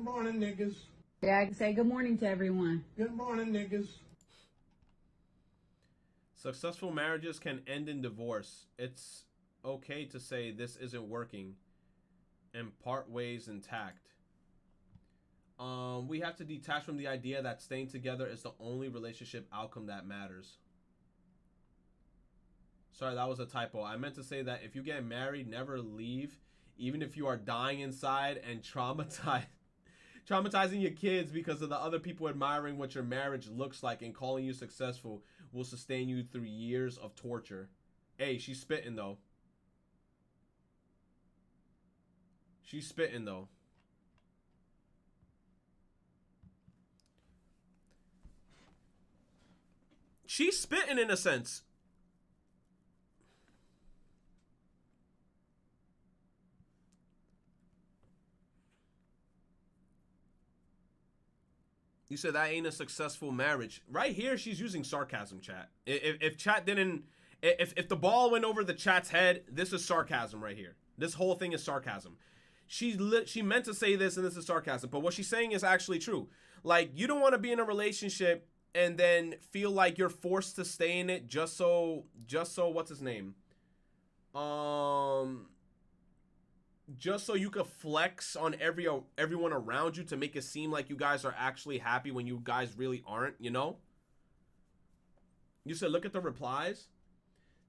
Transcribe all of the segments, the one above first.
morning, niggas. Yeah, I can say good morning to everyone. Good morning, niggas. Successful marriages can end in divorce. It's okay to say this isn't working and part ways intact. We have to detach from the idea that staying together is the only relationship outcome that matters. Sorry, that was a typo. I meant to say that if you get married, never leave, even if you are dying inside and traumatizing your kids because of the other people admiring what your marriage looks like and calling you successful will sustain you through years of torture. Hey, she's spitting though. She's spitting though. She's spitting in a sense. You said that ain't a successful marriage. Right here, she's using sarcasm, chat. If chat didn't, if the ball went over the chat's head, this is sarcasm right here. This whole thing is sarcasm. She meant to say this and this is sarcasm, but what she's saying is actually true. Like, you don't want to be in a relationship and then feel like you're forced to stay in it just so what's his name? Just so you could flex on everyone around you to make it seem like you guys are actually happy when you guys really aren't, you know? You said, look at the replies.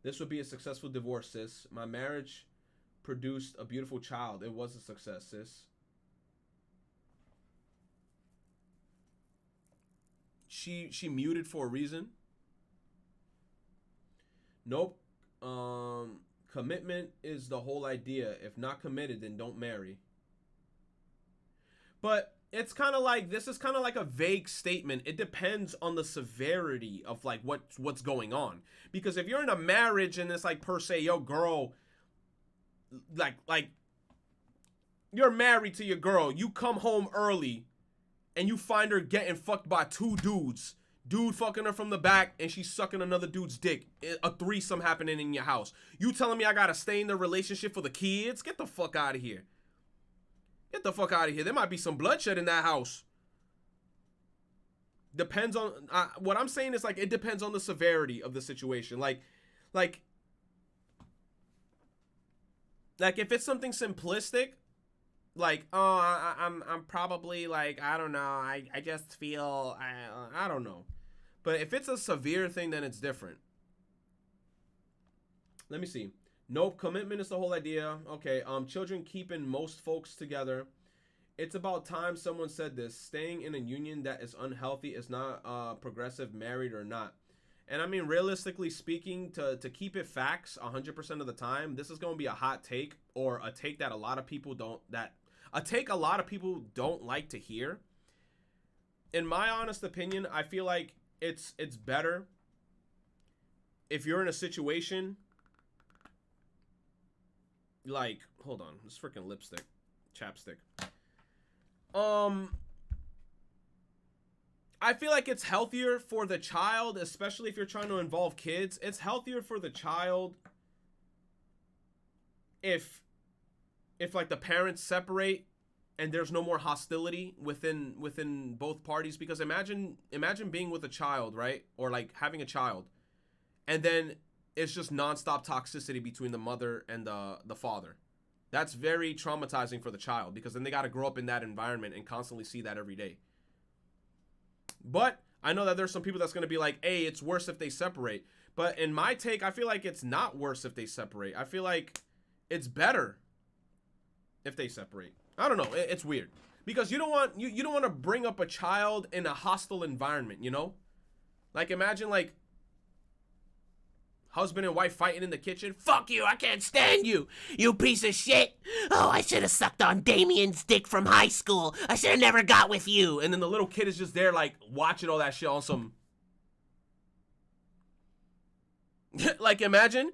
This would be a successful divorce, sis. My marriage produced a beautiful child. It was a success, sis. She muted for a reason. Nope. Commitment is the whole idea. If not committed, then don't marry. But it's kind of like, this is kind of like a vague statement. It depends on the severity of like what's going on. Because if you're in a marriage and it's like per se, yo girl, like you're married to your girl, you come home early and you find her getting fucked by two dudes. Dude fucking her from the back and she's sucking another dude's dick. A threesome happening in your house. You telling me I gotta stay in the relationship for the kids? Get the fuck out of here. Get the fuck out of here. There might be some bloodshed in that house. Depends on... what I'm saying is, like, it depends on the severity of the situation. Like if it's something simplistic, like, oh, I'm probably, like, I don't know. I just feel... I don't know. But if it's a severe thing, then it's different. Let me see. Nope, commitment is the whole idea. Okay, children keeping most folks together. It's about time someone said this. Staying in a union that is unhealthy is not progressive, married or not. And I mean, realistically speaking, to keep it facts 100% of the time, this is going to be a hot take, or a take that a lot of people don't like to hear. In my honest opinion, I feel like it's better if you're in a situation like, hold on, this freaking chapstick. I feel like it's healthier for the child, especially if you're trying to involve kids. It's healthier for the child if like the parents separate and there's no more hostility within both parties. Because imagine being with a child, right? Or like having a child, and then it's just nonstop toxicity between the mother and the father. That's very traumatizing for the child, because then they got to grow up in that environment and constantly see that every day. But I know that there's some people that's going to be like, hey, it's worse if they separate. But in my take, I feel like it's not worse if they separate. I feel like it's better if they separate. I don't know. It's weird, because you don't want to bring up a child in a hostile environment, you know? Like, imagine like husband and wife fighting in the kitchen. Fuck you, I can't stand you, you piece of shit. Oh, I should have sucked on Damien's dick from high school. I should have never got with you. And then the little kid is just there like watching all that shit on some... like, imagine.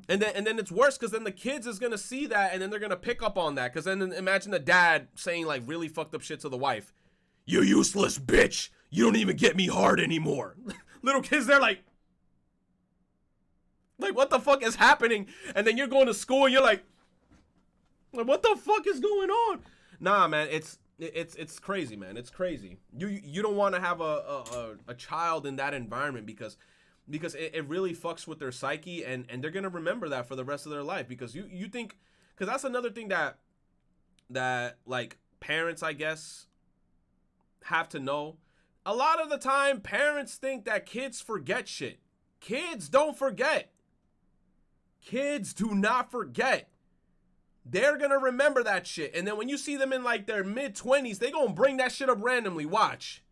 And then it's worse, because then the kids is gonna see that and then they're gonna pick up on that. Because then imagine the dad saying like really fucked up shit to the wife. You useless bitch. You don't even get me hard anymore. Little kids, they're like, what the fuck is happening? And then you're going to school and you're like, Like, what the fuck is going on? Nah, man, it's crazy, man. It's crazy. You don't want to have a child in that environment because it really fucks with their psyche, and they're gonna remember that for the rest of their life. Because you think, because that's another thing that like parents, I guess, have to know. A lot of the time, parents think that kids forget shit. Kids don't forget. Kids do not forget. They're gonna remember that shit. And then when you see them in like their mid-20s, they gonna bring that shit up randomly. Watch.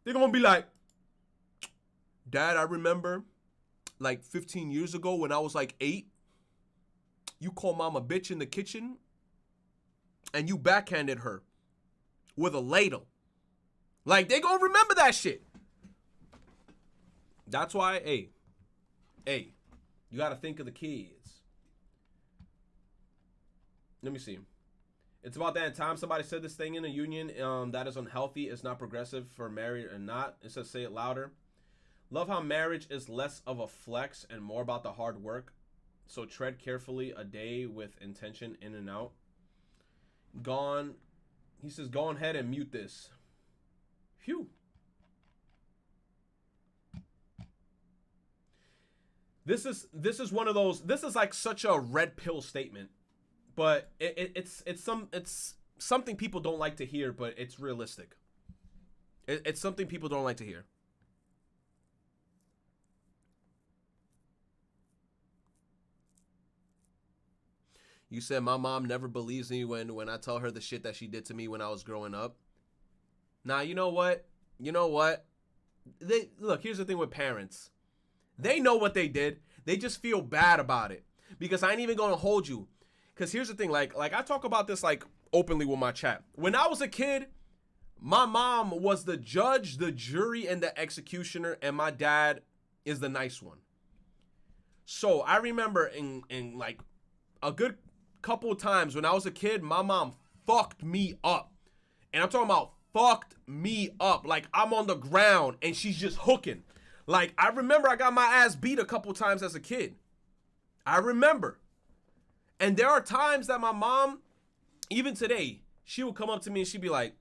They're gonna be like, Dad, I remember like 15 years ago when I was like 8, you called mom a bitch in the kitchen and you backhanded her with a ladle. Like, they gonna remember that shit. That's why, hey, you gotta think of the kids. Let me see. It's about that time somebody said this thing in a union that is unhealthy. It's not progressive for married or not. It says, say it louder. Love how marriage is less of a flex and more about the hard work. So tread carefully a day with intention in and out. He says, go ahead and mute this. Phew. This is one of those, this is like such a red pill statement. But it's something people don't like to hear, but it's realistic. It's something people don't like to hear. You said my mom never believes me when I tell her the shit that she did to me when I was growing up. Nah, you know what? Look, here's the thing with parents. They know what they did. They just feel bad about it. Because I ain't even gonna hold you. Because here's the thing, like I talk about this like openly with my chat. When I was a kid, my mom was the judge, the jury, and the executioner, and my dad is the nice one. So I remember in like a good couple of times when I was a kid, my mom fucked me up. And I'm talking about fucked me up. Like, I'm on the ground and she's just hooking. Like, I remember I got my ass beat a couple times as a kid. I remember. And there are times that my mom, even today, she would come up to me and she'd be like,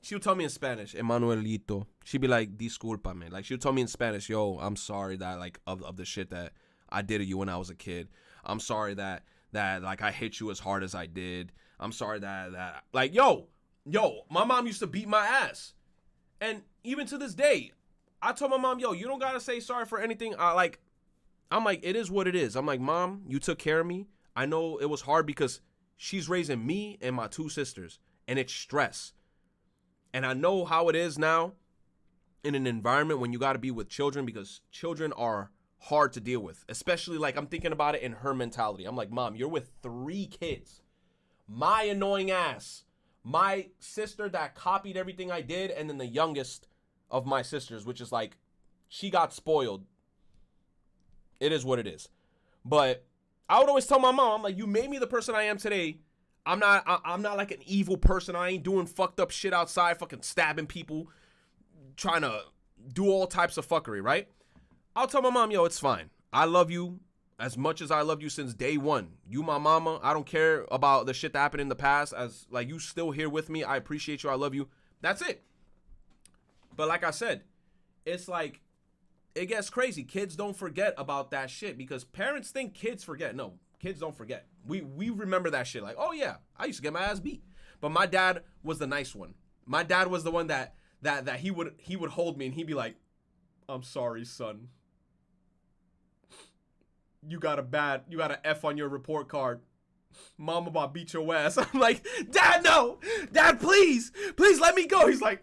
she would tell me in Spanish, Emanuelito. She'd be like, discúlpame. Like, she would tell me in Spanish, yo, I'm sorry that, like, of the shit that I did to you when I was a kid. I'm sorry that like, I hit you as hard as I did. I'm sorry that, like, yo, my mom used to beat my ass. And even to this day, I told my mom, yo, you don't gotta say sorry for anything. I'm like, it is what it is. I'm like, Mom, you took care of me. I know it was hard because she's raising me and my 2 sisters, and it's stress. And I know how it is now in an environment when you got to be with children, because children are hard to deal with, especially like I'm thinking about it in her mentality. I'm like, Mom, you're with 3 kids. My annoying ass, my sister that copied everything I did, and then the youngest of my sisters, which is like, she got spoiled. It is what it is. But I would always tell my mom, I'm like, you made me the person I am today. I'm not like an evil person. I ain't doing fucked up shit outside, fucking stabbing people, trying to do all types of fuckery, right? I'll tell my mom, yo, it's fine. I love you as much as I loved you since day one. You my mama. I don't care about the shit that happened in the past. As like, you still here with me. I appreciate you. I love you. That's it. But like I said, it's like, it gets crazy. Kids don't forget about that shit because parents think kids forget. No, kids don't forget. We remember that shit. Like, oh yeah, I used to get my ass beat. But my dad was the nice one. My dad was the one that he would hold me and he'd be like, I'm sorry, son. You got an F on your report card. Mom about beat your ass. I'm like, Dad, no. Dad, please let me go. He's like,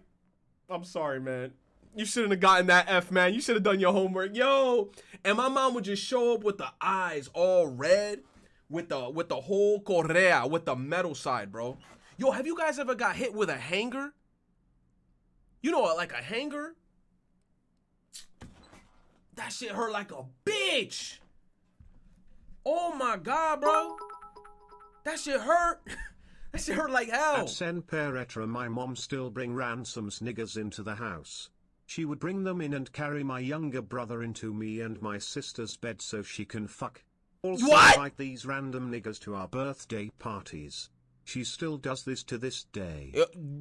I'm sorry, man. You shouldn't have gotten that F, man. You should have done your homework. Yo. And my mom would just show up with the eyes all red, with the whole correa, with the metal side, bro. Yo, have you guys ever got hit with a hanger? You know, like a hanger? That shit hurt like a bitch. Oh my God, bro. That shit hurt. That shit hurt like hell. At Sen Peretra, my mom still bring ransoms niggas into the house. She would bring them in and carry my younger brother into me and my sister's bed so she can fuck. Also What? invite these random niggas to our birthday parties. She still does this to this day.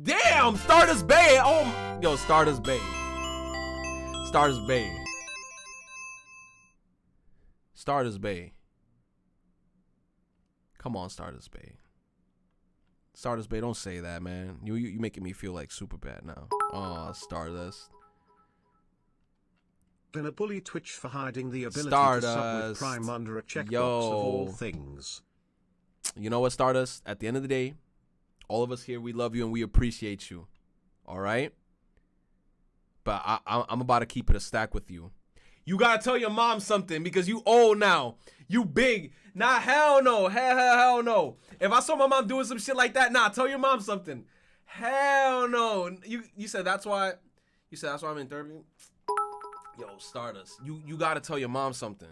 Damn, Stardust Bay. Oh, yo, Stardust Bay. Stardust Bay. Stardust Bay. Come on, Stardust Bay. Stardust Bay, don't say that, man. You making me feel like super bad now. Oh, Stardust. Been a bully Twitch for hiding the ability Stardust. to sub with Prime under a checkbox Yo. of all things. You know what, Stardust? At the end of the day, all of us here, we love you and we appreciate you. All right? But I'm about to keep it a stack with you. You got to tell your mom something because you old now. You big. Nah, hell no. Hell no. If I saw my mom doing some shit like that, nah, tell your mom something. Hell no. You said that's why. You said that's why I'm in therapy? Yo, Stardust. You got to tell your mom something.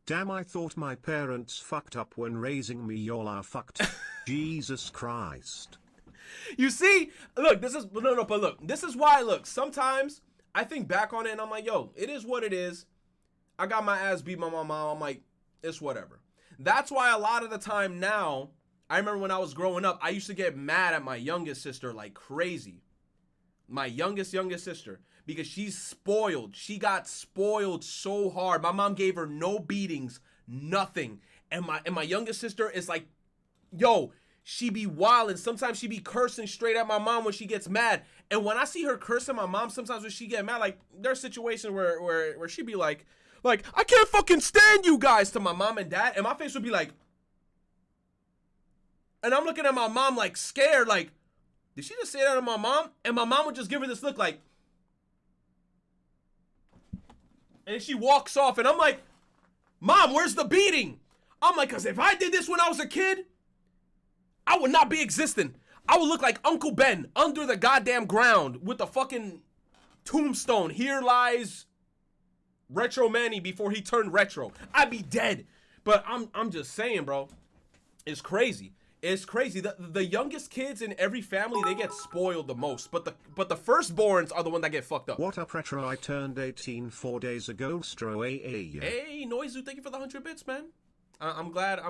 Damn, I thought my parents fucked up when raising me. Y'all are fucked. Jesus Christ. You see, look, this is but look, this is why. Look, sometimes I think back on it and I'm like, yo, it is what it is. I got my ass beat by my mom. I'm like, it's whatever. That's why a lot of the time now, I remember when I was growing up, I used to get mad at my youngest sister like crazy. My youngest sister, because she's spoiled. She got spoiled so hard. My mom gave her no beatings, nothing. And my youngest sister is like, yo, she be wildin'. Sometimes she be cursing straight at my mom when she gets mad. And when I see her cursing my mom, sometimes when she get mad, like there's situations where she be like, I can't fucking stand you guys to my mom and dad. And my face would be like, and I'm looking at my mom like scared, like, did she just say that to my mom? And my mom would just give her this look like, and she walks off and I'm like, Mom, where's the beating? I'm like, cause if I did this when I was a kid, I would not be existing. I would look like Uncle Ben under the goddamn ground with the fucking tombstone. Here lies Retro Manny before he turned retro. I'd be dead. But I'm just saying, bro. It's crazy. It's crazy. The youngest kids in every family, they get spoiled the most. But the firstborns are the one that get fucked up. What up, Retro? I turned 18 4 days ago. Stro Hey, Noizu, thank you for the 100 bits, man. I'm glad.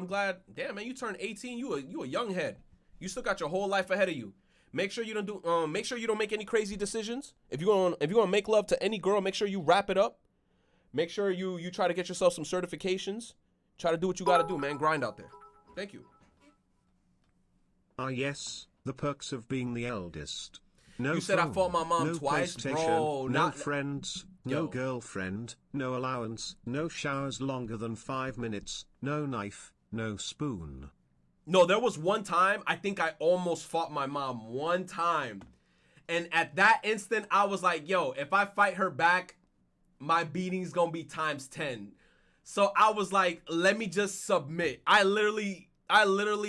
Damn, man, you turned 18. You a young head. You still got your whole life ahead of you. Make sure you don't do. Make sure you don't make any crazy decisions. If you're gonna make love to any girl, make sure you wrap it up. Make sure you try to get yourself some certifications. Try to do what you gotta do, man. Grind out there. Thank you. Ah yes, the perks of being the eldest. No You said I phone, fought my mom no twice, PlayStation, bro. No Not friends, Yo. no girlfriend, no allowance, no showers longer than 5 minutes, no knife, no spoon. No, there was one time, I think I almost fought my mom one time. And at that instant, I was like, yo, if I fight her back, my beating's gonna be times 10. So I was like, let me just submit. I literally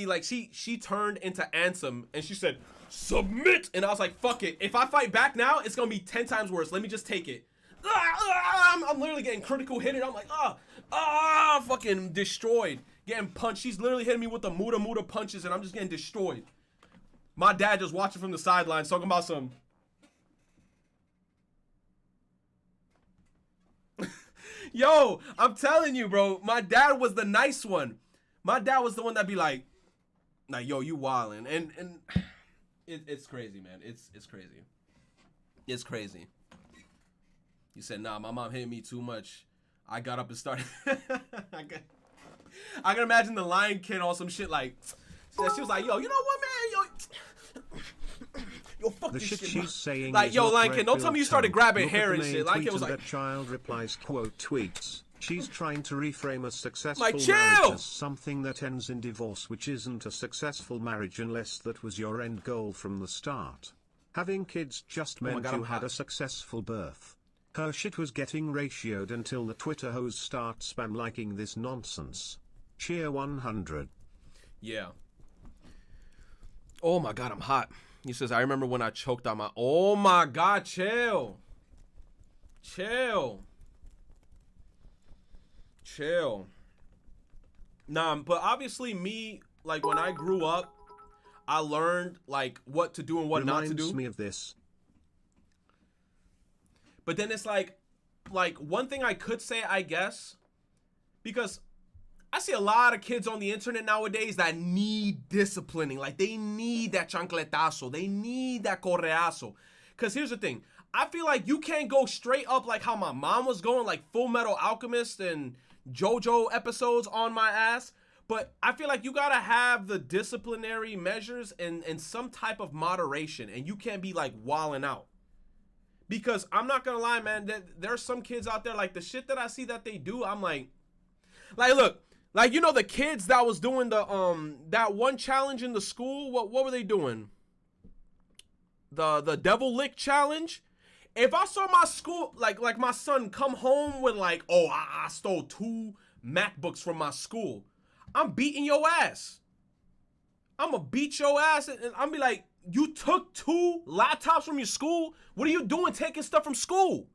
like, she turned into Ansem and she said, submit. And I was like, fuck it. If I fight back now, it's gonna be 10 times worse. Let me just take it. I'm literally getting critical hit. I'm like, fucking destroyed. Getting punched. She's literally hitting me with the Muda punches and I'm just getting destroyed. My dad just watching from the sidelines talking about some. Yo, I'm telling you, bro. My dad was the nice one. My dad was the one that'd be like, yo, you wildin'. And it's crazy, man. It's crazy. It's crazy. You said, nah, my mom hit me too much. I got up and started. I can imagine the Lion King on some shit like, she was like, yo, you know what, man? Yo, fuck The this shit shit. she's saying Like, is yo, not Lion King, don't tell me you started grabbing Look hair at and the shit. main Lion tweet King was and like, that child replies, quote, tweets. She's trying to reframe a successful Like, chill! marriage as something that ends in divorce, which isn't a successful marriage unless that was your end goal from the start. Having kids just meant God, I'm you had hot. a successful birth. Her shit was getting ratioed until the Twitter hoes start spam liking this nonsense. Cheer 100. yeah. Oh my God, I'm hot. He says, I remember when I choked on my, oh my God, chill. Chill. Nah, but obviously me, like when I grew up, I learned like what to do and what not to do. Reminds me of this. But then it's like one thing I could say, I guess, because I see a lot of kids on the internet nowadays that need disciplining. Like, they need that chancletazo. They need that correazo. Because here's the thing. I feel like you can't go straight up like how my mom was going, like Full Metal Alchemist and JoJo episodes on my ass. But I feel like you got to have the disciplinary measures and some type of moderation. And you can't be, like, wilding out. Because I'm not going to lie, man. There's some kids out there, like, the shit that I see that they do, I'm like, look. Like, you know, the kids that was doing the that one challenge in the school, what were they doing? The devil lick challenge. If I saw my school, like my son come home with like, oh, I stole 2 MacBooks from my school, I'm beating your ass. I'm gonna beat your ass, and I'm be like, you took 2 laptops from your school? What are you doing taking stuff from school?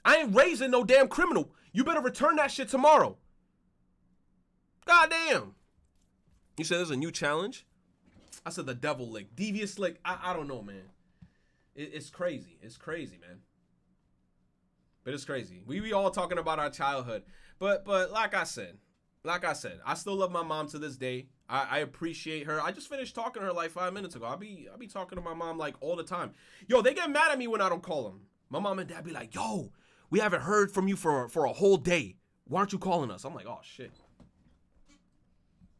I ain't raising no damn criminal. You better return that shit tomorrow. Goddamn. You said there's a new challenge? I said the devil lick. Devious lick. I don't know, man. It's crazy. It's crazy, man. But it's crazy. We all talking about our childhood. But like I said, I still love my mom to this day. I appreciate her. I just finished talking to her like 5 minutes ago. I'll be talking to my mom like all the time. Yo, they get mad at me when I don't call them. My mom and dad be like, yo, we haven't heard from you for a whole day. Why aren't you calling us? I'm like, oh, shit.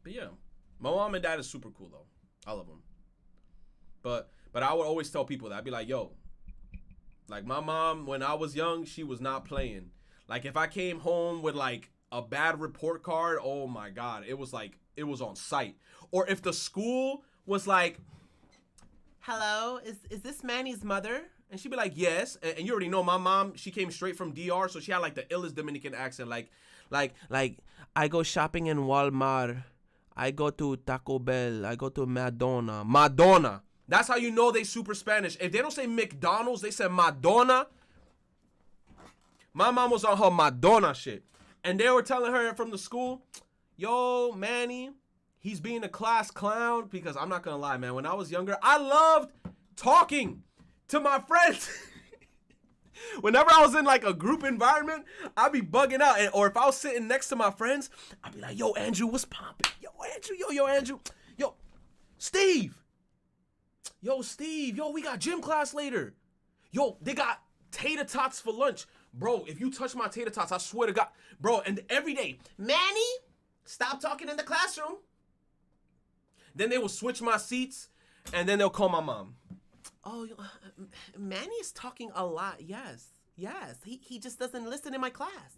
But yeah, my mom and dad is super cool though. I love them. But I would always tell people that. I'd be like, yo, like my mom, when I was young, she was not playing. Like if I came home with like a bad report card, oh my God, it was on site. Or if the school was like, hello, is this Manny's mother? And she'd be like, yes. And you already know my mom, she came straight from DR, so she had like the illest Dominican accent. Like I go shopping in Walmart. I go to Taco Bell. I go to Madonna. Madonna. That's how you know they super Spanish. If they don't say McDonald's, they say Madonna. My mom was on her Madonna shit. And they were telling her from the school, yo, Manny, he's being a class clown. Because I'm not going to lie, man. When I was younger, I loved talking to my friends. Whenever I was in like a group environment, I'd be bugging out. Or if I was sitting next to my friends, I'd be like, yo, Andrew, what's poppin'? Yo, Andrew, yo, Andrew. Yo, Steve. Yo, Steve. Yo, we got gym class later. Yo, they got tater tots for lunch. Bro, if you touch my tater tots, I swear to God. Bro, and every day, Manny, stop talking in the classroom. Then they will switch my seats, and then they'll call my mom. Oh, Manny is talking a lot. Yes. He just doesn't listen in my class.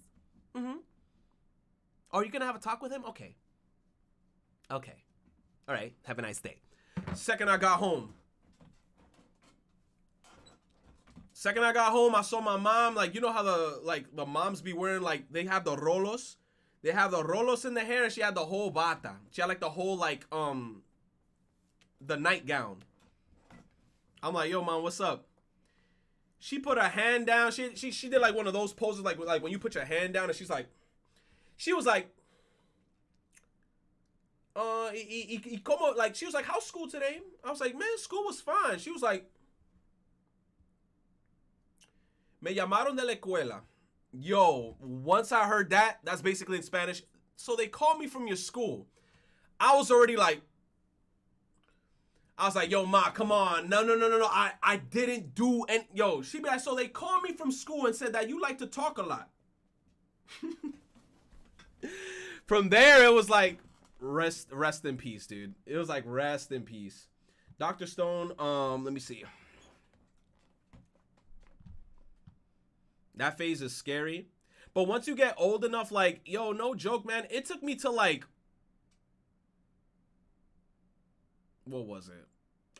Mm-hmm. Are you going to have a talk with him? Okay. All right. Have a nice day. Second I got home, I saw my mom. Like, you know how the moms be wearing, like, they have the rolos. They have the rolos in the hair, and she had the whole bata. She had, like, the whole, like, the nightgown. I'm like, yo, mom, what's up? She put her hand down. She did like one of those poses, like when you put your hand down, and she was like, she was like, how's school today? I was like, man, school was fine. She was like, me llamaron de la escuela. Yo, once I heard that, that's basically in Spanish. So they called me from your school. I was already like, yo, ma, come on. No. I didn't do any. Yo, she be like, so they called me from school and said that you like to talk a lot. From there, it was like, rest in peace, dude. It was like, rest in peace. Dr. Stone, let me see. That phase is scary. But once you get old enough, like, yo, no joke, man. It took me to like, what was it?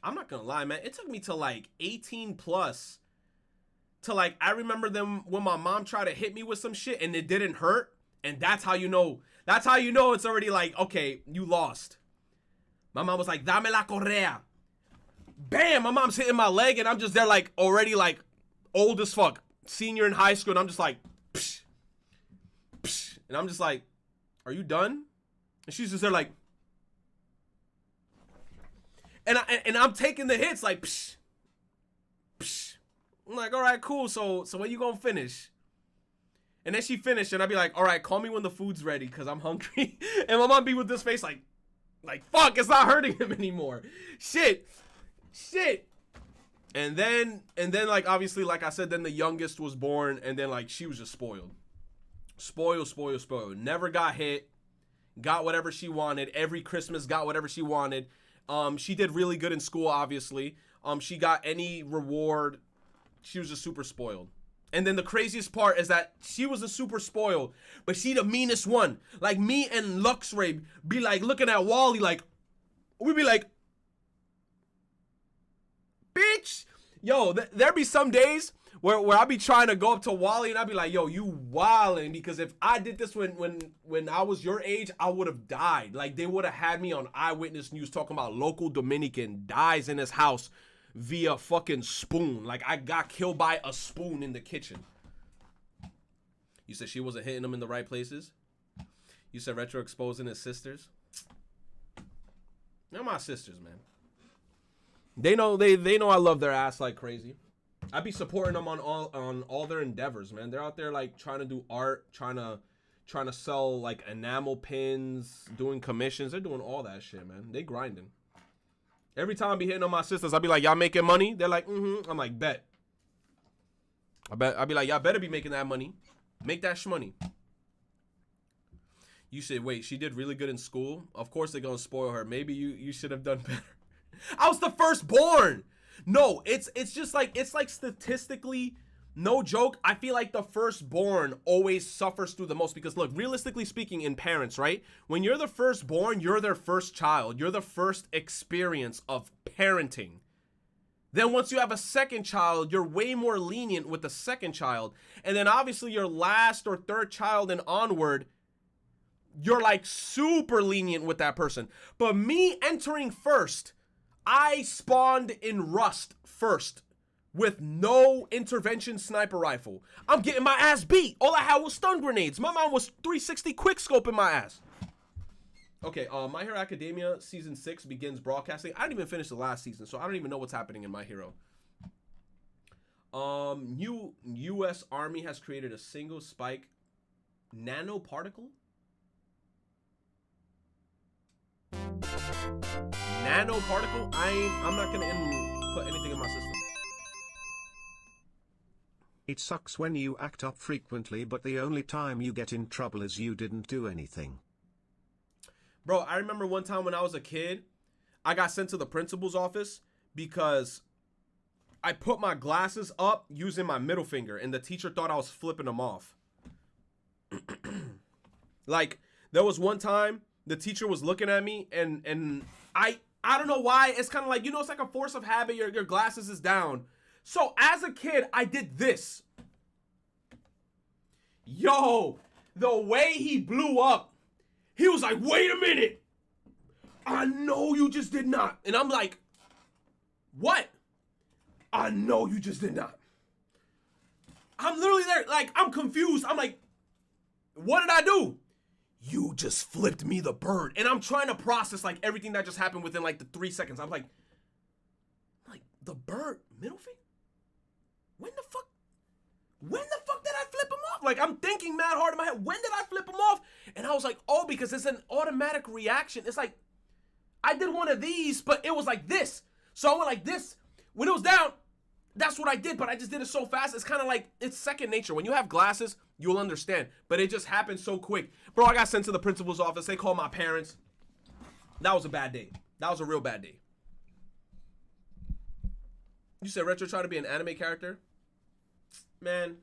I'm not gonna lie, man. It took me to like 18 plus to like, I remember them when my mom tried to hit me with some shit and it didn't hurt. And that's how you know it's already like, okay, you lost. My mom was like, dame la correa. Bam, my mom's hitting my leg and I'm just there like already like old as fuck. Senior in high school and I'm just like, psh, psh. And I'm just like, are you done? And she's just there like, and I'm taking the hits like, psh, psh. I'm like, all right, cool. So when you gonna finish? And then she finished, and I'd be like, all right, call me when the food's ready, because I'm hungry. And my mom be with this face like, fuck, it's not hurting him anymore. Shit. And then, like, obviously, like I said, then the youngest was born, and then, like, she was just spoiled. Spoiled. Never got hit. Got whatever she wanted. Every Christmas got whatever she wanted. She did really good in school, obviously. She got any reward. She was just super spoiled. And then the craziest part is that she was a super spoiled, but she the meanest one. Like, me and Luxray be like looking at Wally like, we be like, bitch. Yo, there be some days where I be trying to go up to Wally and I be like, yo, you wildin', because if I did this when I was your age, I would have died. Like, they would have had me on Eyewitness News talking about local Dominican dies in his house via fucking spoon. Like, I got killed by a spoon in the kitchen. You said she wasn't hitting him in the right places? You said Retro exposing his sisters? They're my sisters, man. They know I love their ass like crazy. I be supporting them on all their endeavors, man. They're out there like trying to do art, trying to sell like enamel pins, doing commissions. They're doing all that shit, man. They grinding. Every time I be hitting on my sisters, I be like, y'all making money? They're like, mm-hmm. I'm like, bet. I be like, y'all better be making that money. Make that shmoney. You said, wait, she did really good in school? Of course they're gonna spoil her. Maybe you should have done better. I was the firstborn. No, it's just like, it's like statistically, no joke, I feel like the firstborn always suffers through the most, because look, realistically speaking, in parents, right? When you're the firstborn, you're their first child. You're the first experience of parenting. Then once you have a second child, you're way more lenient with the second child. And then obviously your last or third child and onward, you're like super lenient with that person. But me entering first, I spawned in Rust first with no intervention sniper rifle. I'm getting my ass beat. All I had was stun grenades. My mom was 360 quick scoping my ass. Okay, My Hero Academia Season 6 begins broadcasting. I didn't even finish the last season, so I don't even know what's happening in My Hero. U.S. Army has created a single spike nanoparticle? Nanoparticle? I'm not gonna put anything in my system. It sucks when you act up frequently, but the only time you get in trouble is you didn't do anything. Bro, I remember one time when I was a kid, I got sent to the principal's office because I put my glasses up using my middle finger, and the teacher thought I was flipping them off. Like, there was one time the teacher was looking at me, and I don't know why. It's kind of like, you know, it's like a force of habit. Your glasses is down. So as a kid, I did this. Yo, the way he blew up, he was like, wait a minute. I know you just did not. And I'm like, what? I know you just did not. I'm literally there, like, I'm confused. I'm like, what did I do? You just flipped me the bird. And I'm trying to process like everything that just happened within like the 3 seconds. I'm like, the bird, middle finger? When the fuck did I flip him off? Like, I'm thinking mad hard in my head. When did I flip him off? And I was like, oh, because it's an automatic reaction. It's like, I did one of these, but it was like this. So I went like this. When it was down, that's what I did, but I just did it so fast. It's kind of like, it's second nature. When you have glasses, you'll understand. But it just happened so quick. Bro, I got sent to the principal's office. They called my parents. That was a bad day. That was a real bad day. You said Retro trying to be an anime character? Man,